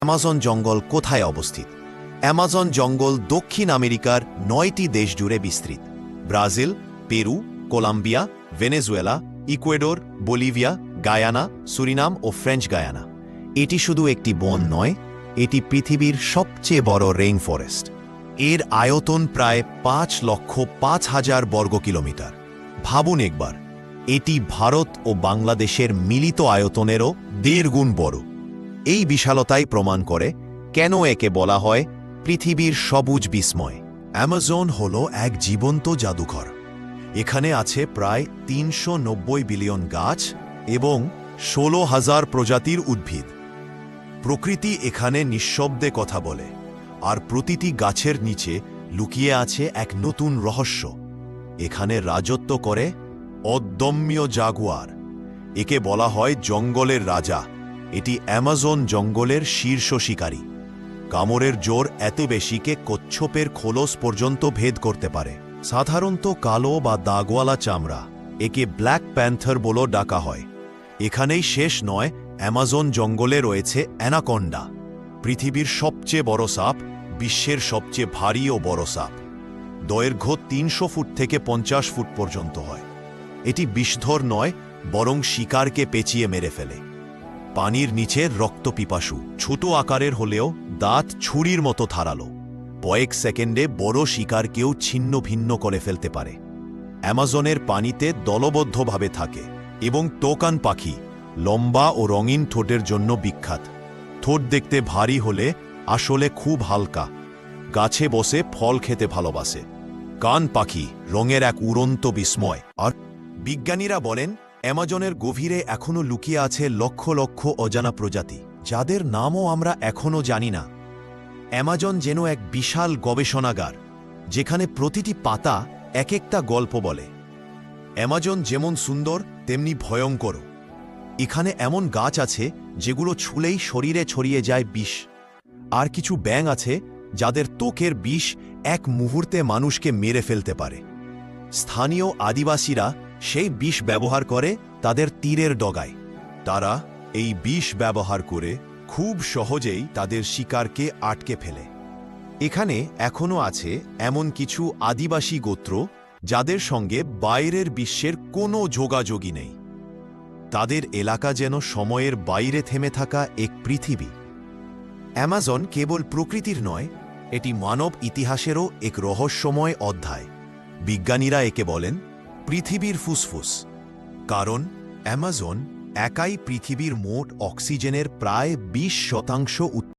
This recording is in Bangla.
অ্যামাজন জঙ্গল কোথায় অবস্থিত? অ্যামাজন জঙ্গল দক্ষিণ আমেরিকার ৯টি দেশ জুড়ে বিস্তৃত। Brazil, Peru, Colombia, Venezuela, Ecuador, Bolivia, Guyana, Suriname ও ফ্রেঞ্চ গায়ানা। এটি শুধু একটি বন নয়, এটি পৃথিবীর সবচেয়ে বড় রেইন ফরেস্ট। এর আয়তন প্রায় ৫,০৫,০০০ বর্গ কিলোমিটার। ভাবুন একবার, এটি ভারত ও বাংলাদেশের মিলিত আয়তনেরও ১.৫ গুণ বড়। এই বিশালতাই প্রমাণ করে কেন একে বলা হয় পৃথিবীর সবুজ বিস্ময়। অ্যামাজন হল এক জীবন্ত জাদুঘর। এখানে আছে প্রায় ৩৯০ বিলিয়ন গাছ এবং ১৬,০০০ প্রজাতির উদ্ভিদ। প্রকৃতি এখানে নিঃশব্দে কথা বলে, আর প্রতিটি গাছের নিচে লুকিয়ে আছে এক নতুন রহস্য। এখানে রাজত্ব করে অদম্য জাগুয়ার। একে বলা হয় জঙ্গলের রাজা। এটি অ্যামাজন জঙ্গলের শীর্ষ শিকারী। কামড়ের জোর এত বেশিকে কচ্ছপের খোলস পর্যন্ত ভেদ করতে পারে। সাধারণত কালো বা দাগওয়ালা চামড়া, একে ব্ল্যাক প্যান্থার বলেও ডাকা হয়। এখানেই শেষ নয়, অ্যামাজন জঙ্গলে রয়েছে অ্যানাকন্ডা, পৃথিবীর সবচেয়ে বড় সাপ, বিশ্বের সবচেয়ে ভারী ও বড় সাপ। দৈর্ঘ্য ৩০০ ফুট থেকে ৫০ ফুট পর্যন্ত হয়। এটি বিষধর নয়, বরং শিকারকে পেঁচিয়ে মেরে ফেলে। পানির নিচে রক্তপিপাসু, ছোট আকারের হলেও দাঁত ছুরির মতো ধারালো। কয়েক সেকেন্ডে বড় শিকারকেও ছিন্ন ভিন্ন করে ফেলতে পারে। অ্যামাজনের পানিতে দলবদ্ধভাবে থাকে এবং টোকান পাখি, লম্বা ও রঙিন ঠোঁটের জন্য বিখ্যাত। ঠোঁট দেখতে ভারী হলে আসলে খুব হালকা। গাছে বসে ফল খেতে ভালোবাসে। কান পাখি রঙের এক উড়ন্ত বিস্ময়। আর বিজ্ঞানীরা বলেন অ্যামাজনের গভীরে এখনও লুকিয়ে আছে লক্ষ লক্ষ অজানা প্রজাতি, যাদের নামও আমরা এখনও জানি না। অ্যামাজন যেন এক বিশাল গবেষণাগার, যেখানে প্রতিটি পাতা এক একটা গল্প বলে। অ্যামাজন যেমন সুন্দর তেমনি ভয়ঙ্কর। এখানে এমন গাছ আছে যেগুলো ছুলেই শরীরে ছড়িয়ে যায় বিষ। আর কিছু ব্যাঙ আছে যাদের ত্বকের বিষ এক মুহূর্তে মানুষকে মেরে ফেলতে পারে। স্থানীয় আদিবাসীরা সেই বিষ ব্যবহার করে তাদের তীরের ডগায়। তারা এই বিষ ব্যবহার করে খুব সহজেই তাদের শিকারকে আটকে ফেলে। এখানে এখনও আছে এমন কিছু আদিবাসী গোত্র যাদের সঙ্গে বাইরের বিশ্বের কোনো যোগাযোগই নেই। তাদের এলাকা যেন সময়ের বাইরে থেমে থাকা এক পৃথিবী। অ্যামাজন কেবল প্রকৃতির নয়, এটি মানব ইতিহাসেরও এক রহস্যময় অধ্যায়। বিজ্ঞানীরা একে বলেন পৃথিবীর ফুসফুস, কারণ অ্যামাজন একাই পৃথিবীর মোট অক্সিজেনের প্রায় ২০%